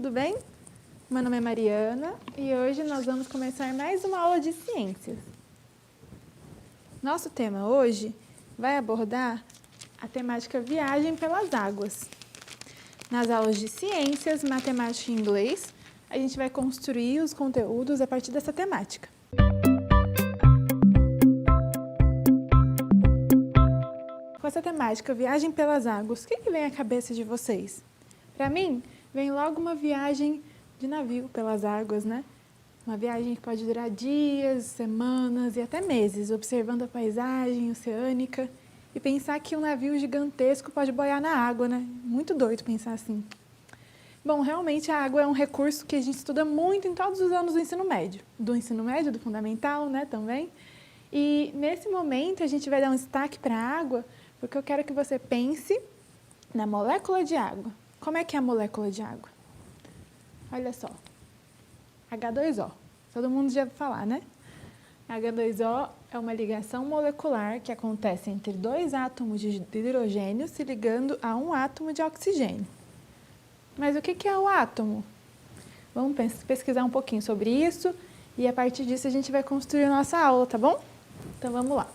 tudo bem? Meu nome é Mariana e hoje nós vamos começar mais uma aula de ciências. Nosso tema hoje vai abordar a temática viagem pelas águas. Nas aulas de ciências, matemática e inglês, a gente vai construir os conteúdos a partir dessa temática. Com essa temática, viagem pelas águas, o que vem à cabeça de vocês? Para mim, vem logo uma viagem de navio pelas águas, né? Uma viagem que pode durar dias, semanas e até meses, observando a paisagem oceânica e pensar que um navio gigantesco pode boiar na água, né? Muito doido pensar assim. Bom, realmente a água é um recurso que a gente estuda muito em todos os anos do ensino médio, do fundamental, né, também. E nesse momento a gente vai dar um destaque para a água, porque eu quero que você pense na molécula de água. Como é que é a molécula de água? Olha só, H2O. Todo mundo já ouviu falar, né? H2O é uma ligação molecular que acontece entre dois átomos de hidrogênio se ligando a um átomo de oxigênio. Mas o que é o átomo? Vamos pesquisar um pouquinho sobre isso e a partir disso a gente vai construir a nossa aula, tá bom? Então vamos lá.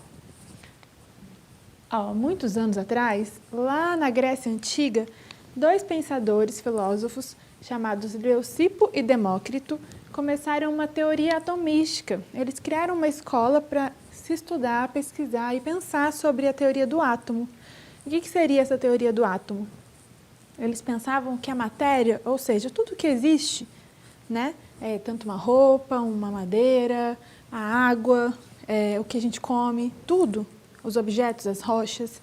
Muitos anos atrás, lá na Grécia Antiga, dois pensadores filósofos chamados Leucipo e Demócrito começaram uma teoria atomística. Eles criaram uma escola para se estudar, pesquisar e pensar sobre a teoria do átomo. O que seria essa teoria do átomo? Eles pensavam que a matéria, ou seja, tudo que existe, né, tanto uma roupa, uma madeira, a água, o que a gente come, tudo, os objetos, as rochas,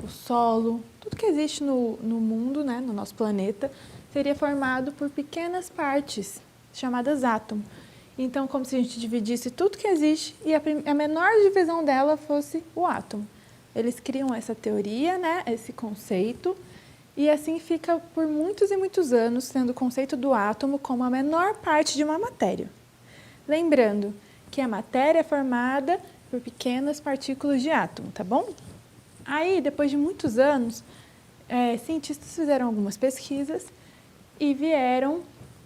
o solo, tudo que existe no mundo, né, no nosso planeta, seria formado por pequenas partes, chamadas átomos. Então, como se a gente dividisse tudo que existe e a menor divisão dela fosse o átomo. Eles criam essa teoria, né, esse conceito, e assim fica por muitos e muitos anos sendo o conceito do átomo como a menor parte de uma matéria. Lembrando que a matéria é formada por pequenas partículas de átomo, tá bom? Aí, depois de muitos anos, cientistas fizeram algumas pesquisas e vieram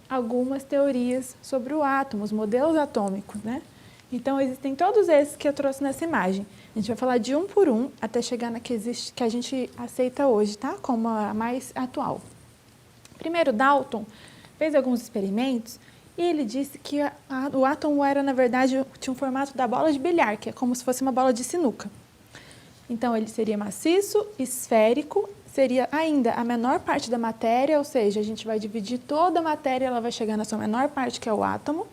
algumas teorias sobre o átomo, os modelos atômicos, né? Então, existem todos esses que eu trouxe nessa imagem. A gente vai falar de um por um até chegar na que a gente aceita hoje, tá? Como a mais atual. Primeiro, Dalton fez alguns experimentos e ele disse que o átomo era, na verdade, tinha um formato da bola de bilhar, que é como se fosse uma bola de sinuca. Então, ele seria maciço, esférico, seria ainda a menor parte da matéria, ou seja, a gente vai dividir toda a matéria, ela vai chegar na sua menor parte, que é o átomo.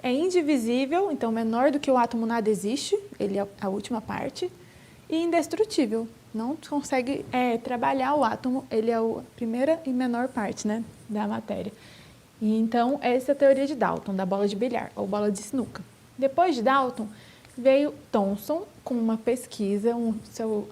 É indivisível, então menor do que o átomo nada existe, ele é a última parte. E indestrutível, não consegue trabalhar o átomo, ele é a primeira e menor parte, né, da matéria. E então, essa é a teoria de Dalton, da bola de bilhar, ou bola de sinuca. Depois de Dalton, veio Thomson com uma pesquisa, o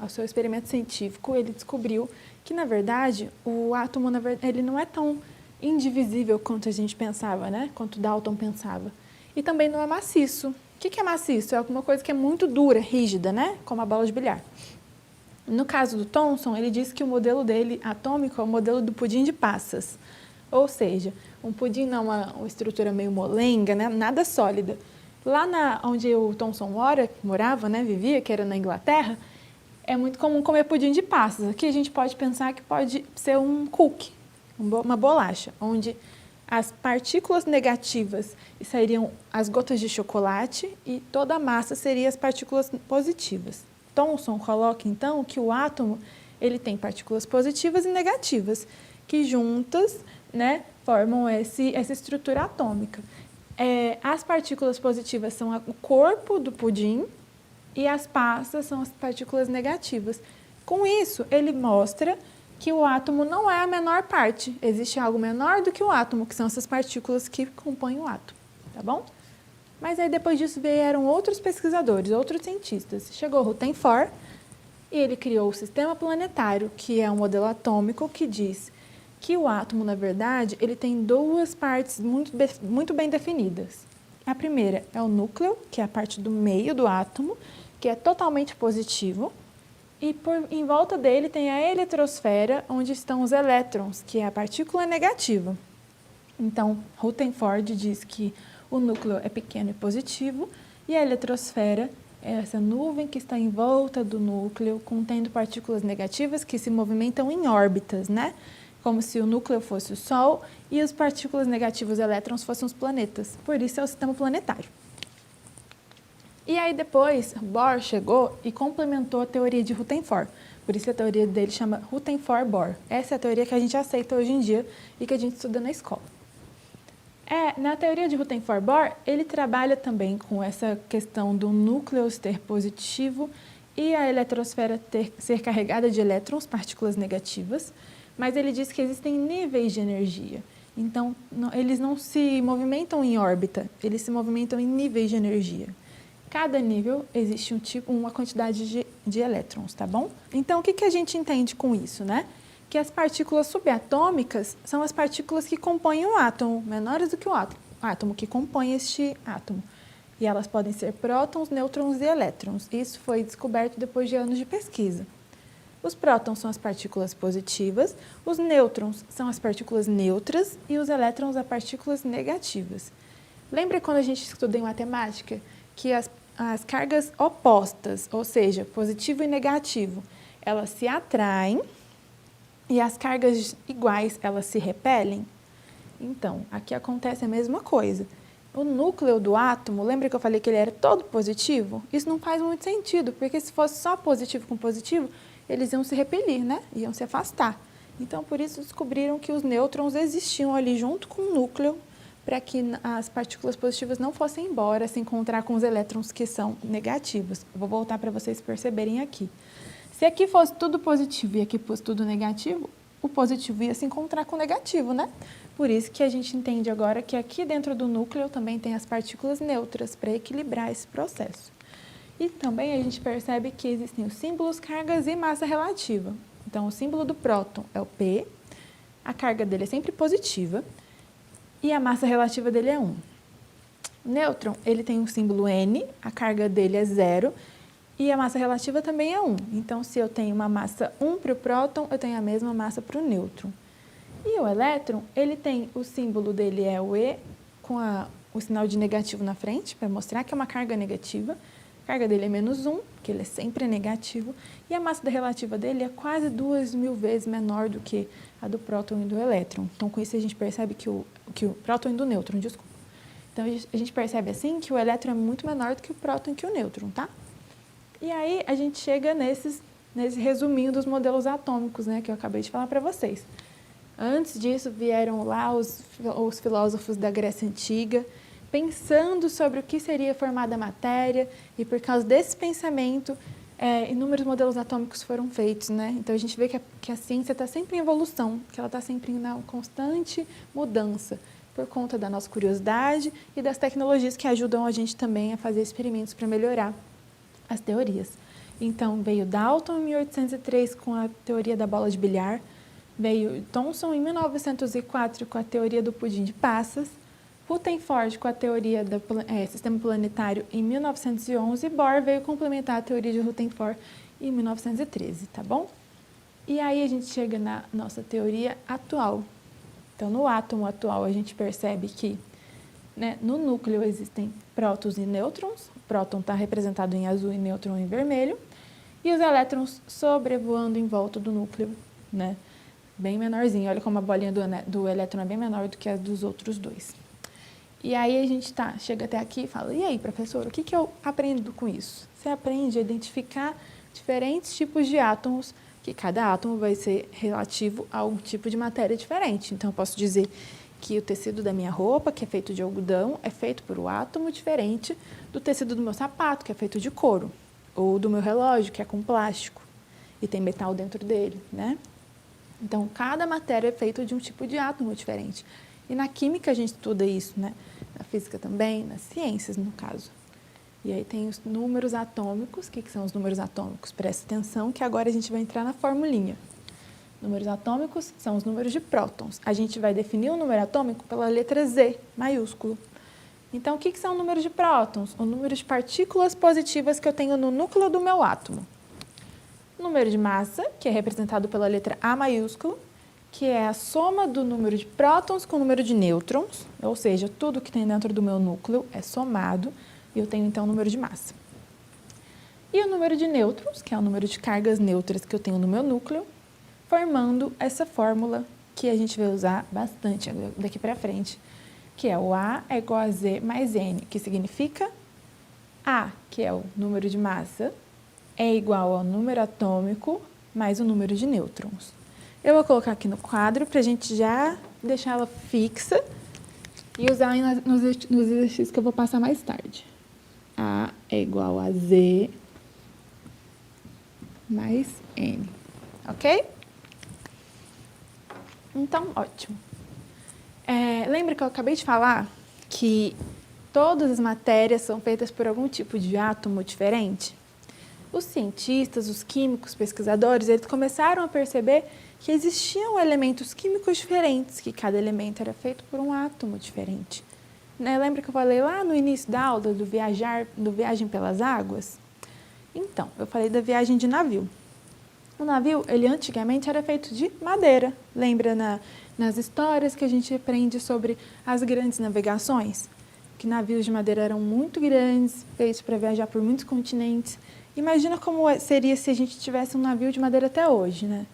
seu experimento científico, ele descobriu que, na verdade, o átomo ele não é tão indivisível quanto a gente pensava, né? Quanto Dalton pensava. E também não é maciço. O que é maciço? É alguma coisa que é muito dura, rígida, né? Como a bola de bilhar. No caso do Thomson, ele disse que o modelo dele atômico é o modelo do pudim de passas. Ou seja, um pudim não é uma estrutura meio molenga, né? Nada sólida. Lá onde o Thomson morava, né, vivia, que era na Inglaterra, é muito comum comer pudim de passas. Aqui a gente pode pensar que pode ser um cookie, uma bolacha, onde as partículas negativas seriam as gotas de chocolate e toda a massa seria as partículas positivas. Thomson coloca, então, que o átomo ele tem partículas positivas e negativas, que juntas, né, formam essa estrutura atômica. As partículas positivas são o corpo do pudim e as passas são as partículas negativas. Com isso, ele mostra que o átomo não é a menor parte. Existe algo menor do que o átomo, que são essas partículas que compõem o átomo, tá bom? Mas aí depois disso vieram outros pesquisadores, outros cientistas. Chegou Rutherford e ele criou o sistema planetário, que é um modelo atômico que diz que o átomo, na verdade, ele tem duas partes muito bem definidas. A primeira é o núcleo, que é a parte do meio do átomo, que é totalmente positivo, e em volta dele tem a eletrosfera, onde estão os elétrons, que é a partícula negativa. Então, Rutherford diz que o núcleo é pequeno e positivo, e a eletrosfera é essa nuvem que está em volta do núcleo, contendo partículas negativas que se movimentam em órbitas, né? Como se o núcleo fosse o Sol e as partículas negativas, os elétrons, fossem os planetas. Por isso é o sistema planetário. E aí depois, Bohr chegou e complementou a teoria de Rutherford. Por isso a teoria dele chama Rutherford-Bohr. Essa é a teoria que a gente aceita hoje em dia e que a gente estuda na escola. Na teoria de Rutherford-Bohr, ele trabalha também com essa questão do núcleo ser positivo e a eletrosfera ser carregada de elétrons, partículas negativas, mas ele diz que existem níveis de energia. Então, eles não se movimentam em órbita, eles se movimentam em níveis de energia. Cada nível existe uma quantidade de elétrons, tá bom? Então, o que a gente entende com isso, né? Que as partículas subatômicas são as partículas que compõem o átomo, menores do que o átomo que compõe este átomo. E elas podem ser prótons, nêutrons e elétrons. Isso foi descoberto depois de anos de pesquisa. Os prótons são as partículas positivas, os nêutrons são as partículas neutras e os elétrons as partículas negativas. Lembra quando a gente estuda em matemática que as cargas opostas, ou seja, positivo e negativo, elas se atraem e as cargas iguais, elas se repelem? Então, aqui acontece a mesma coisa. O núcleo do átomo, lembra que eu falei que ele era todo positivo? Isso não faz muito sentido, porque se fosse só positivo com positivo, eles iam se repelir, né? Iam se afastar. Então, por isso descobriram que os nêutrons existiam ali junto com o núcleo, para que as partículas positivas não fossem embora, se encontrar com os elétrons que são negativos. Eu vou voltar para vocês perceberem aqui. Se aqui fosse tudo positivo e aqui fosse tudo negativo, o positivo ia se encontrar com o negativo, né? Por isso que a gente entende agora que aqui dentro do núcleo também tem as partículas neutras, para equilibrar esse processo. E também a gente percebe que existem os símbolos, cargas e massa relativa. Então, o símbolo do próton é o P, a carga dele é sempre positiva, e a massa relativa dele é 1. O nêutron, ele tem o símbolo N, a carga dele é 0, e a massa relativa também é 1. Então, se eu tenho uma massa 1 para o próton, eu tenho a mesma massa para o nêutron. E o elétron, ele tem o símbolo dele é o E, com o sinal de negativo na frente, para mostrar que é uma carga negativa. A carga dele é menos 1, porque ele é sempre negativo, e a massa relativa dele é quase 2.000 vezes menor do que a do próton e do elétron. Então, com isso, a gente percebe que o próton e do nêutron, desculpa. Então, a gente percebe assim que o elétron é muito menor do que o próton e que o nêutron, tá? E aí, a gente chega nesse resuminho dos modelos atômicos, né, que eu acabei de falar para vocês. Antes disso, vieram lá os filósofos da Grécia Antiga, pensando sobre o que seria formada a matéria, e por causa desse pensamento, inúmeros modelos atômicos foram feitos, né? Então, a gente vê que a ciência está sempre em evolução, que ela está sempre em constante mudança, por conta da nossa curiosidade e das tecnologias que ajudam a gente também a fazer experimentos para melhorar as teorias. Então, veio Dalton em 1803 com a teoria da bola de bilhar, veio Thomson em 1904 com a teoria do pudim de passas, Rutherford com a teoria do sistema planetário em 1911 e Bohr veio complementar a teoria de Rutherford em 1913, tá bom? E aí a gente chega na nossa teoria atual. Então, no átomo atual, a gente percebe que, né, no núcleo existem prótons e nêutrons. O próton está representado em azul e nêutron em vermelho. E os elétrons sobrevoando em volta do núcleo, né? Bem menorzinho. Olha como a bolinha do elétron é bem menor do que a dos outros dois. E aí a gente chega até aqui e fala, e aí, professor, o que eu aprendo com isso? Você aprende a identificar diferentes tipos de átomos, que cada átomo vai ser relativo a um tipo de matéria diferente. Então, eu posso dizer que o tecido da minha roupa, que é feito de algodão, é feito por um átomo diferente do tecido do meu sapato, que é feito de couro, ou do meu relógio, que é com plástico, e tem metal dentro dele, né? Então, cada matéria é feita de um tipo de átomo diferente. E na química a gente estuda isso, né? Na física também, nas ciências, no caso. E aí tem os números atômicos. O que são os números atômicos? Presta atenção que agora a gente vai entrar na formulinha. Números atômicos são os números de prótons. A gente vai definir o número atômico pela letra Z, maiúsculo. Então, o que são números de prótons? O número de partículas positivas que eu tenho no núcleo do meu átomo. número de massa, que é representado pela letra A maiúscula, que é a soma do número de prótons com o número de nêutrons, ou seja, tudo que tem dentro do meu núcleo é somado, e eu tenho então o número de massa. E o número de nêutrons, que é o número de cargas neutras que eu tenho no meu núcleo, formando essa fórmula que a gente vai usar bastante daqui para frente, que é o A é igual a Z mais N, que significa A, que é o número de massa, é igual ao número atômico mais o número de nêutrons. Eu vou colocar aqui no quadro para a gente já deixar ela fixa e usar nos exercícios que eu vou passar mais tarde. A é igual a Z mais N, ok? Então, ótimo. Lembra que eu acabei de falar que todas as matérias são feitas por algum tipo de átomo diferente? Os cientistas, os químicos, pesquisadores, eles começaram a perceber que existiam elementos químicos diferentes, que cada elemento era feito por um átomo diferente. Lembra que eu falei lá no início da aula do viagem pelas águas? Então, eu falei da viagem de navio. O navio, ele antigamente era feito de madeira. Lembra nas histórias que a gente aprende sobre as grandes navegações? Que navios de madeira eram muito grandes, feitos para viajar por muitos continentes. Imagina como seria se a gente tivesse um navio de madeira até hoje, né?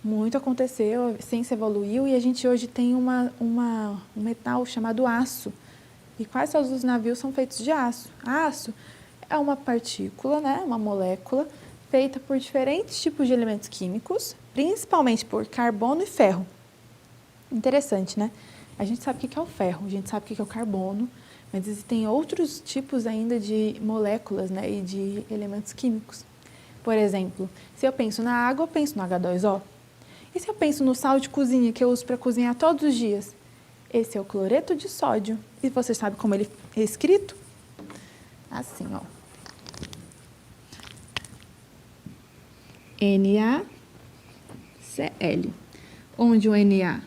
Muito aconteceu, a ciência evoluiu e a gente hoje tem um metal chamado aço. E quase todos os navios são feitos de aço. Aço é uma partícula, né? Uma molécula feita por diferentes tipos de elementos químicos, principalmente por carbono e ferro. Interessante, né? A gente sabe o que é o ferro, a gente sabe o que é o carbono, mas existem outros tipos ainda de moléculas, né, e de elementos químicos. Por exemplo, se eu penso na água, eu penso no H2O. E se eu penso no sal de cozinha, que eu uso para cozinhar todos os dias? Esse é o cloreto de sódio. E você sabe como ele é escrito? Assim, ó. NaCl, onde o Na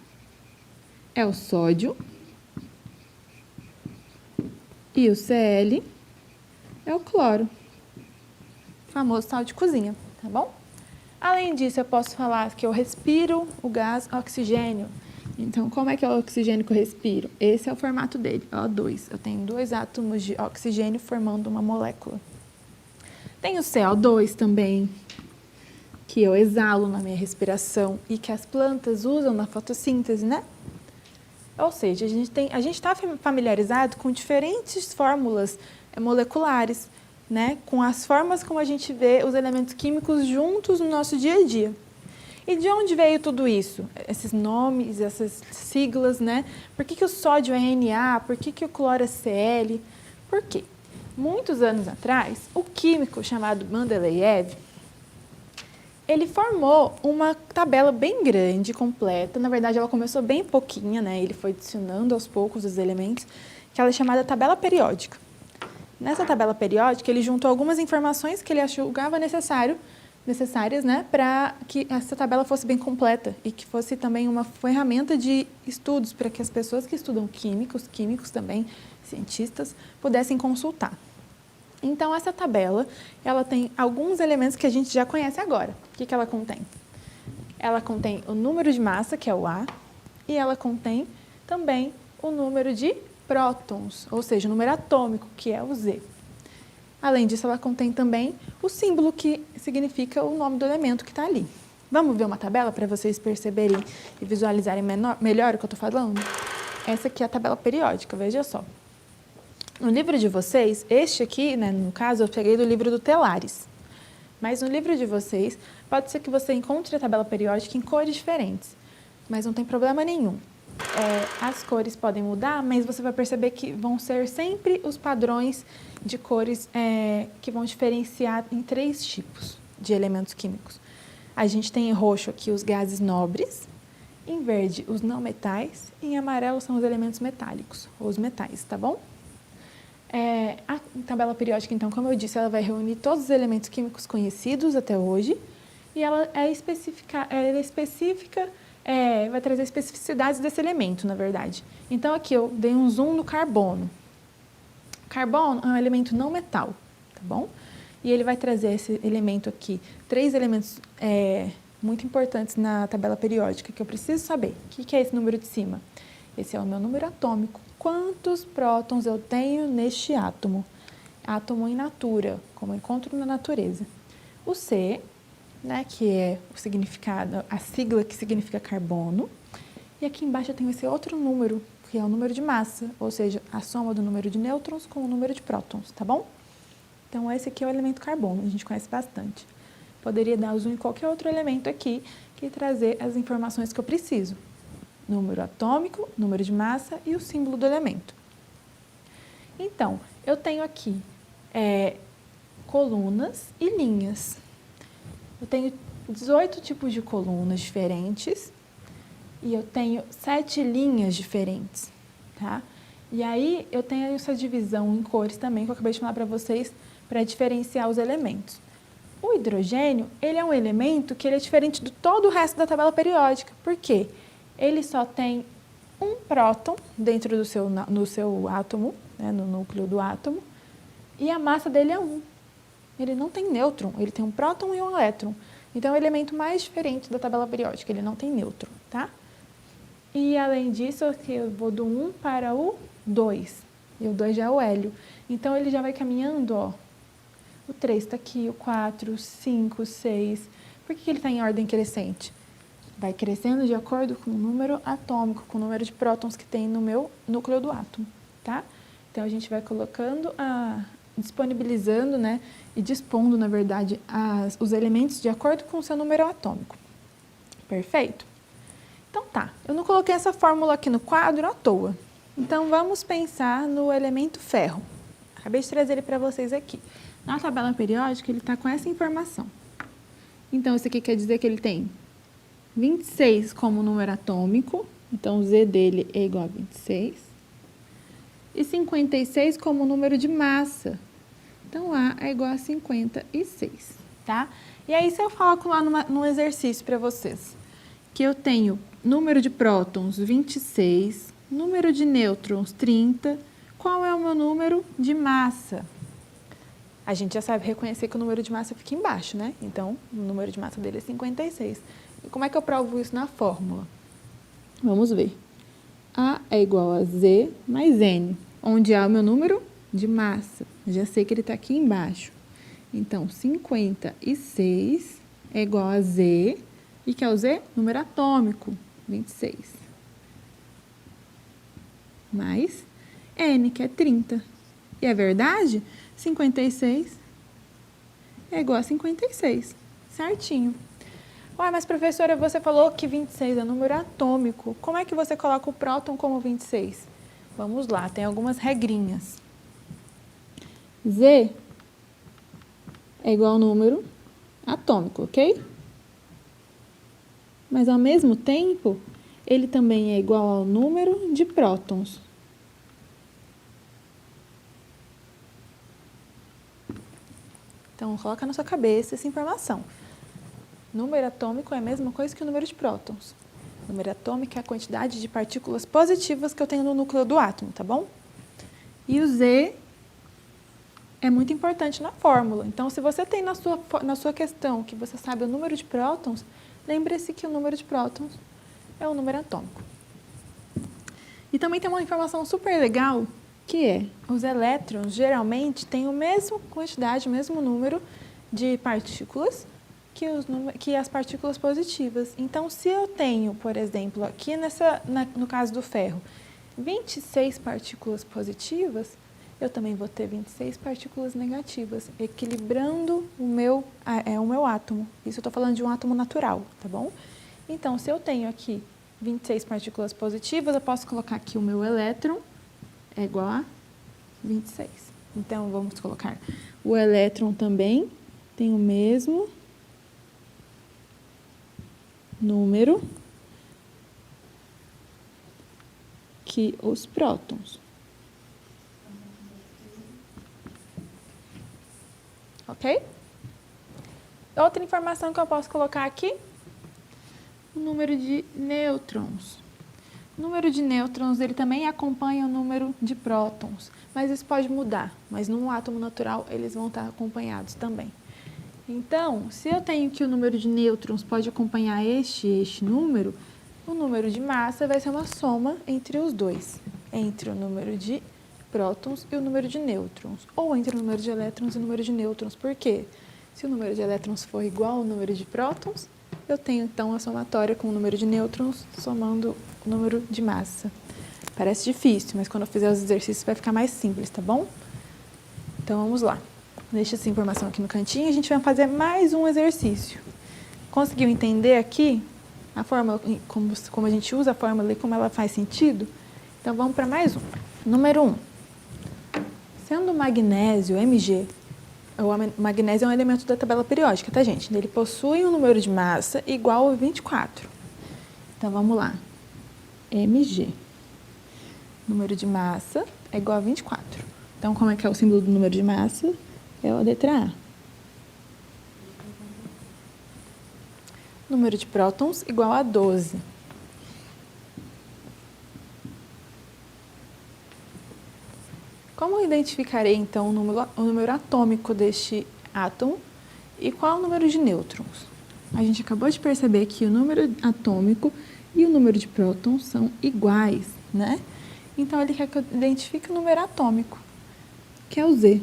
é o sódio e o Cl é o cloro, o famoso sal de cozinha, tá bom? Além disso, eu posso falar que eu respiro o gás oxigênio. Então, como é que é o oxigênio que eu respiro? Esse é o formato dele, O2. Eu tenho 2 átomos de oxigênio formando uma molécula. Tem o CO2 também, que eu exalo na minha respiração e que as plantas usam na fotossíntese, né? Ou seja, a gente está familiarizado com diferentes fórmulas moleculares, né? Com as formas como a gente vê os elementos químicos juntos no nosso dia a dia. E de onde veio tudo isso? Esses nomes, essas siglas, né? Por que o sódio é Na? Por que o cloro é Cl? Por quê? Muitos anos atrás, o químico chamado Mendeleev, ele formou uma tabela bem grande, completa. Na verdade, ela começou bem pouquinha, né? Ele foi adicionando aos poucos os elementos, que ela é chamada tabela periódica. Nessa tabela periódica, ele juntou algumas informações que ele julgava necessárias, né, para que essa tabela fosse bem completa e que fosse também uma ferramenta de estudos para que as pessoas que estudam químicos também, cientistas, pudessem consultar. Então, essa tabela, ela tem alguns elementos que a gente já conhece agora. O que ela contém? Ela contém o número de massa, que é o A, e ela contém também o número de prótons, ou seja, o número atômico, que é o Z. Além disso, ela contém também o símbolo que significa o nome do elemento que está ali. Vamos ver uma tabela para vocês perceberem e visualizarem melhor o que eu estou falando? Essa aqui é a tabela periódica, veja só. No livro de vocês, este aqui, né, no caso, eu peguei do livro do Telares. Mas no livro de vocês, pode ser que você encontre a tabela periódica em cores diferentes, mas não tem problema nenhum. As cores podem mudar, mas você vai perceber que vão ser sempre os padrões de cores que vão diferenciar em 3 tipos de elementos químicos. A gente tem em roxo aqui os gases nobres, em verde os não metais e em amarelo são os elementos metálicos, ou os metais, tá bom? A tabela periódica, então, como eu disse, ela vai reunir todos os elementos químicos conhecidos até hoje e ela é específica, vai trazer especificidades desse elemento, na verdade. Então, aqui eu dei um zoom no carbono. Carbono é um elemento não metal, tá bom? e ele vai trazer esse elemento aqui, 3 elementos muito importantes na tabela periódica que eu preciso saber. O que é esse número de cima? Esse é o meu número atômico. Quantos prótons eu tenho neste átomo? Átomo in natura, como eu encontro na natureza. O C, né, que é o significado, a sigla que significa carbono. E aqui embaixo eu tenho esse outro número, que é o número de massa, ou seja, a soma do número de nêutrons com o número de prótons, tá bom? Então, esse aqui é o elemento carbono, a gente conhece bastante. Poderia dar o zoom em qualquer outro elemento aqui, que trazer as informações que eu preciso. Número atômico, número de massa e o símbolo do elemento. Então, eu tenho aqui colunas e linhas. Eu tenho 18 tipos de colunas diferentes e eu tenho 7 linhas diferentes, tá? E aí, eu tenho essa divisão em cores também, que eu acabei de falar para vocês, para diferenciar os elementos. O hidrogênio, ele é um elemento que ele é diferente de todo o resto da tabela periódica. Por quê? Ele só tem um próton dentro no seu átomo, né, no núcleo do átomo, e a massa dele é 1. Ele não tem nêutron, ele tem um próton e um elétron. Então, é o elemento mais diferente da tabela periódica, ele não tem nêutron, tá? E, além disso, aqui eu vou do 1 para o 2, e o 2 já é o hélio. Então, ele já vai caminhando, ó. O 3 está aqui, o 4, o 5, o 6. Por que ele está em ordem crescente? Vai crescendo de acordo com o número atômico, com o número de prótons que tem no meu núcleo do átomo, tá? Então, a gente vai colocando, disponibilizando, né, e dispondo, na verdade, os elementos de acordo com o seu número atômico. Perfeito? Então, tá. Eu não coloquei essa fórmula aqui no quadro à toa. Então, vamos pensar no elemento ferro. Acabei de trazer ele para vocês aqui. Na tabela periódica, ele está com essa informação. Então, isso aqui quer dizer que ele tem 26 como número atômico, então o Z dele é igual a 26. E 56 como número de massa, então A é igual a 56, tá? E aí, se eu coloco lá no exercício para vocês, que eu tenho número de prótons 26, número de nêutrons 30, qual é o meu número de massa? A gente já sabe reconhecer que o número de massa fica embaixo, né? Então, o número de massa dele é 56. E como é que eu provo isso na fórmula? Vamos ver. A é igual a Z mais N, onde A é o meu número de massa. Eu já sei que ele está aqui embaixo. Então, 56 é igual a Z, e que é o Z? Número atômico, 26. Mais N, que é 30. E é verdade? 56 é igual a 56, certinho. Ué, mas professora, você falou que 26 é número atômico. Como é que você coloca o próton como 26? Vamos lá, tem algumas regrinhas. Z é igual ao número atômico, ok? Mas, ao mesmo tempo, ele também é igual ao número de prótons. Então, coloca na sua cabeça essa informação. Número atômico é a mesma coisa que o número de prótons. O número atômico é a quantidade de partículas positivas que eu tenho no núcleo do átomo, tá bom? E o Z é muito importante na fórmula. Então, se você tem na sua questão que você sabe o número de prótons, lembre-se que o número de prótons é o número atômico. E também tem uma informação super legal, que é, os elétrons geralmente têm a mesma quantidade, o mesmo número de partículas que as partículas positivas. Então, se eu tenho, por exemplo, aqui no caso do ferro, 26 partículas positivas, eu também vou ter 26 partículas negativas, equilibrando o meu átomo. Isso eu estou falando de um átomo natural, tá bom? Então, se eu tenho aqui 26 partículas positivas, eu posso colocar aqui o meu elétron é igual a 26. Então, vamos colocar o elétron também tem o mesmo número que os prótons. Ok? Outra informação que eu posso colocar aqui, o número de nêutrons. O número de nêutrons, ele também acompanha o número de prótons, mas isso pode mudar, mas num átomo natural eles vão estar acompanhados também. Então, se eu tenho que o número de nêutrons pode acompanhar este número, o número de massa vai ser uma soma entre os dois, entre o número de prótons e o número de nêutrons, ou entre o número de elétrons e o número de nêutrons. Por quê? Se o número de elétrons for igual ao número de prótons, eu tenho então a somatória com o número de nêutrons somando o número de massa. Parece difícil, mas quando eu fizer os exercícios vai ficar mais simples, tá bom? Então vamos lá. Deixa essa informação aqui no cantinho e a gente vai fazer mais um exercício. Conseguiu entender aqui a fórmula, como a gente usa a fórmula e como ela faz sentido? Então vamos para mais um. Número 1. Sendo o magnésio Mg, o magnésio é um elemento da tabela periódica, tá, gente? Ele possui um número de massa igual a 24. Então, vamos lá. Mg. Número de massa é igual a 24. Então, como é que é o símbolo do número de massa? É a letra A. Número de prótons igual a 12. Como eu identificarei, então, o número atômico deste átomo e qual é o número de nêutrons? A gente acabou de perceber que o número atômico e o número de prótons são iguais, né? Então, ele quer que eu identifique o número atômico, que é o Z.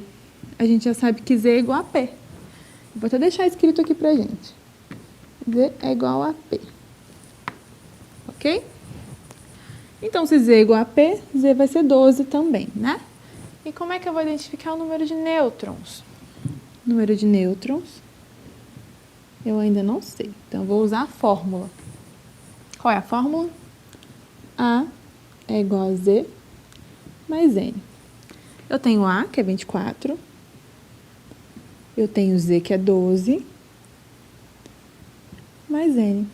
A gente já sabe que Z é igual a P. Vou até deixar escrito aqui pra gente. Z é igual a P. Ok? Então, se Z é igual a P, Z vai ser 12 também, né? E como é que eu vou identificar o número de nêutrons? Número de nêutrons, eu ainda não sei. Então, eu vou usar a fórmula. Qual é a fórmula? A é igual a Z mais N. Eu tenho A, que é 24. Eu tenho Z, que é 12. Mais N.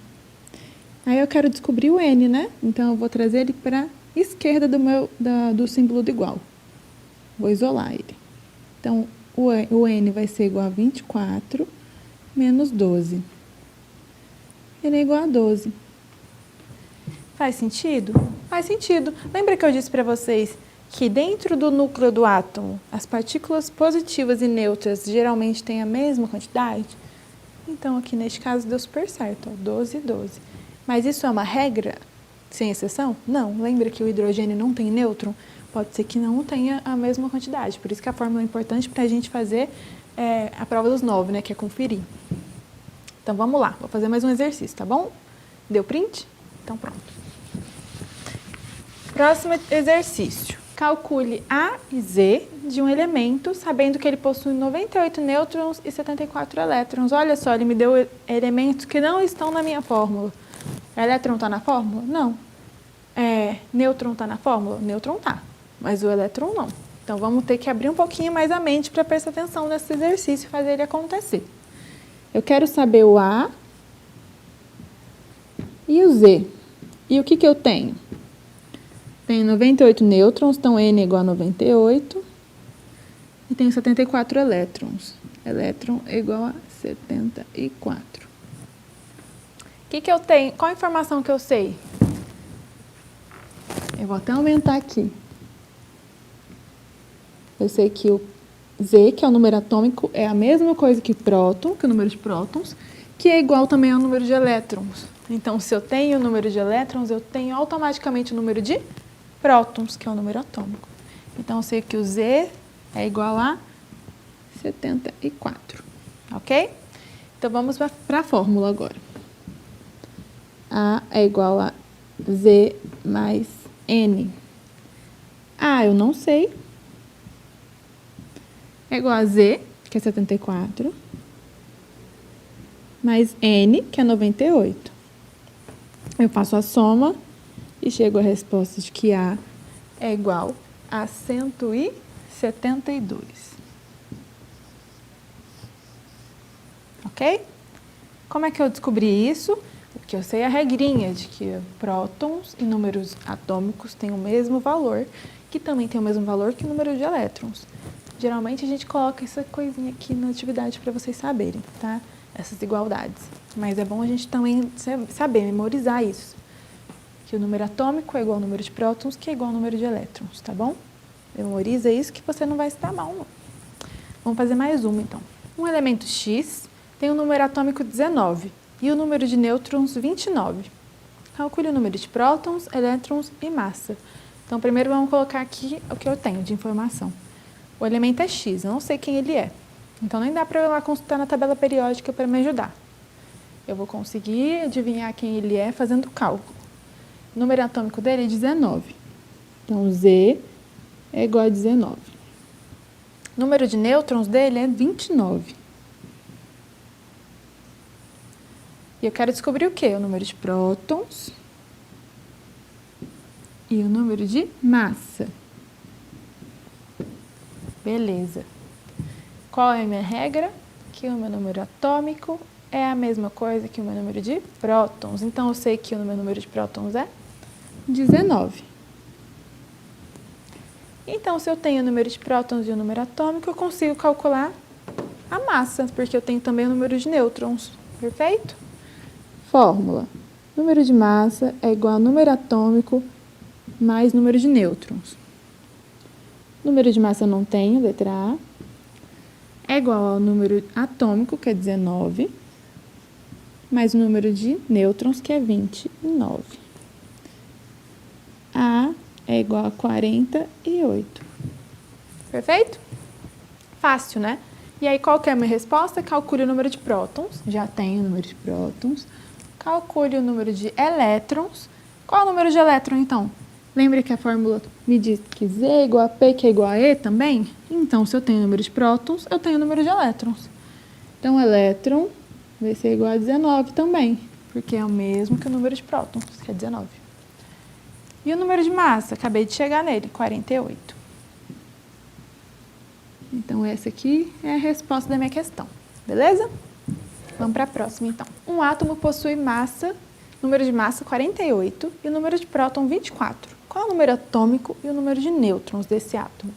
Aí eu quero descobrir o N, né? Então, eu vou trazer ele para a esquerda do símbolo do igual. Vou isolar ele. Então, o N vai ser igual a 24 menos 12. N é igual a 12. Faz sentido? Faz sentido. Lembra que eu disse para vocês que dentro do núcleo do átomo, as partículas positivas e neutras geralmente têm a mesma quantidade? Então, aqui neste caso, deu super certo, ó, 12 e 12. Mas isso é uma regra sem exceção? Não. Lembra que o hidrogênio não tem nêutron? Pode ser que não tenha a mesma quantidade. Por isso que a fórmula é importante para a gente fazer a prova dos 9, né? Que é conferir. Então, vamos lá. Vou fazer mais um exercício, tá bom? Deu print? Então, pronto. Próximo exercício. Calcule A e Z de um elemento, sabendo que ele possui 98 nêutrons e 74 elétrons. Olha só, ele me deu elementos que não estão na minha fórmula. Elétron está na fórmula? Não. Nêutron está na fórmula? Nêutron está, mas o elétron não. Então, vamos ter que abrir um pouquinho mais a mente para prestar atenção nesse exercício e fazer ele acontecer. Eu quero saber o A e o Z. E o que eu tenho? Tenho 98 nêutrons, então N é igual a 98. E tenho 74 elétrons. Elétron é igual a 74. O que eu tenho? Qual a informação que eu sei? Eu vou até aumentar aqui. Eu sei que o Z, que é o número atômico, é a mesma coisa que próton, que é o número de prótons, que é igual também ao número de elétrons. Então, se eu tenho o número de elétrons, eu tenho automaticamente o número de prótons, que é o número atômico. Então, eu sei que o Z é igual a 74, ok? Então, vamos para a fórmula agora. A é igual a Z mais N. A eu não sei. É igual a Z, que é 74, mais N, que é 98. Eu faço a soma e chego à resposta de que A é igual a 172. Ok? Como é que eu descobri isso? Porque eu sei a regrinha de que prótons e números atômicos têm o mesmo valor, que também tem o mesmo valor que o número de elétrons. Geralmente a gente coloca essa coisinha aqui na atividade para vocês saberem, tá? Essas igualdades. Mas é bom a gente também saber, memorizar isso. Que o número atômico é igual ao número de prótons, que é igual ao número de elétrons, tá bom? Memoriza isso que você não vai se dar mal, não. Vamos fazer mais uma, então. Um elemento X tem um número atômico 19 e o número de nêutrons 29. Calcule o número de prótons, elétrons e massa. Então, primeiro vamos colocar aqui o que eu tenho de informação. O elemento é X, eu não sei quem ele é. Então, nem dá para eu ir lá consultar na tabela periódica para me ajudar. Eu vou conseguir adivinhar quem ele é fazendo o cálculo. O número atômico dele é 19. Então, Z é igual a 19. O número de nêutrons dele é 29. E eu quero descobrir o quê? O número de prótons e o número de massa. Beleza. Qual é a minha regra? Que o meu número atômico é a mesma coisa que o meu número de prótons. Então, eu sei que o meu número de prótons é 19. Então, se eu tenho o número de prótons e o número atômico, eu consigo calcular a massa, porque eu tenho também o número de nêutrons. Perfeito? Fórmula. Número de massa é igual a número atômico mais número de nêutrons. Número de massa eu não tenho, letra A. É igual ao número atômico, que é 19, mais o número de nêutrons, que é 29. A é igual a 48. Perfeito? Fácil, né? E aí, qual que é a minha resposta? Calcule o número de prótons. Já tenho o número de prótons. Calcule o número de elétrons. Qual é o número de elétron, então? Lembra que a fórmula me diz que Z é igual a P, que é igual a E também? Então, se eu tenho o número de prótons, eu tenho o número de elétrons. Então, elétron vai ser igual a 19 também, porque é o mesmo que o número de prótons, que é 19. E o número de massa? Acabei de chegar nele, 48. Então, essa aqui é a resposta da minha questão, beleza? Vamos para a próxima, então. Um átomo possui massa, número de massa 48 e o número de próton 24. Qual é o número atômico e o número de nêutrons desse átomo?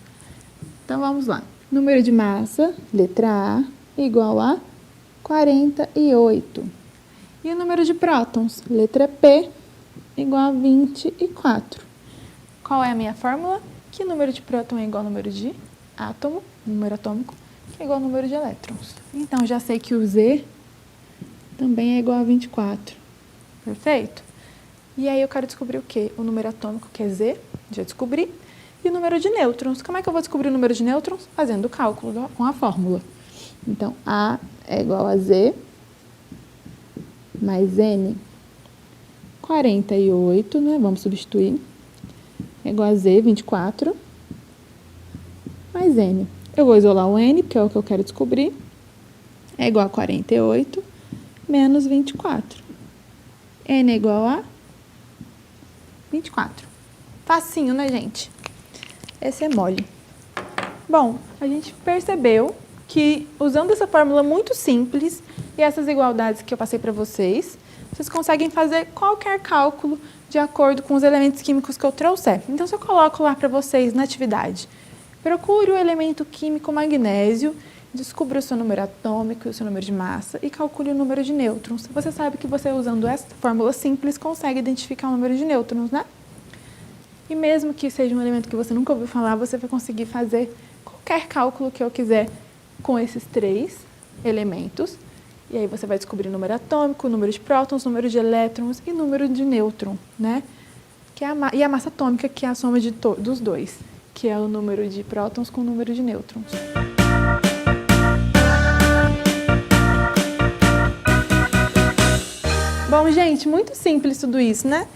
Então, vamos lá. Número de massa, letra A, igual a 48. E o número de prótons, letra P, igual a 24. Qual é a minha fórmula? Que número de próton é igual ao número de átomo, número atômico, que é igual ao número de elétrons. Então, já sei que o Z também é igual a 24. Perfeito? E aí eu quero descobrir o quê? O número atômico, que é Z, já descobri, e o número de nêutrons. Como é que eu vou descobrir o número de nêutrons? Fazendo o cálculo com a fórmula. Então, A é igual a Z mais N. 48, né? Vamos substituir. É igual a Z, 24, mais N. Eu vou isolar o N, porque é o que eu quero descobrir. É igual a 48 menos 24. N é igual a 24. Facinho, né, gente? Esse é mole. Bom, a gente percebeu que, usando essa fórmula muito simples e essas igualdades que eu passei para vocês, vocês conseguem fazer qualquer cálculo de acordo com os elementos químicos que eu trouxer. Então, se eu coloco lá para vocês na atividade, procure o elemento químico magnésio, descubra o seu número atômico e o seu número de massa e calcule o número de nêutrons. Você sabe que você, usando essa fórmula simples, consegue identificar o número de nêutrons, né? E mesmo que seja um elemento que você nunca ouviu falar, você vai conseguir fazer qualquer cálculo que eu quiser com esses 3 elementos. E aí você vai descobrir o número atômico, o número de prótons, o número de elétrons e o número de nêutron, né? E a massa atômica, que é a soma dos dois, que é o número de prótons com o número de nêutrons. Bom, gente, muito simples tudo isso, né?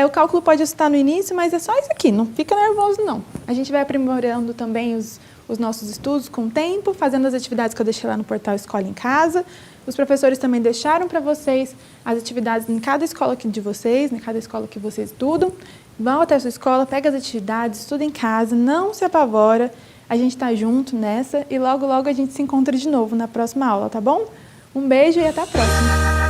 O cálculo pode assustar no início, mas é só isso aqui, não fica nervoso, não. A gente vai aprimorando também os nossos estudos com o tempo, fazendo as atividades que eu deixei lá no portal Escola em Casa. Os professores também deixaram para vocês as atividades em cada escola de vocês, em cada escola que vocês estudam. Vão até a sua escola, pega as atividades, estuda em casa, não se apavora. A gente está junto nessa e logo, logo a gente se encontra de novo na próxima aula, tá bom? Um beijo e até a próxima!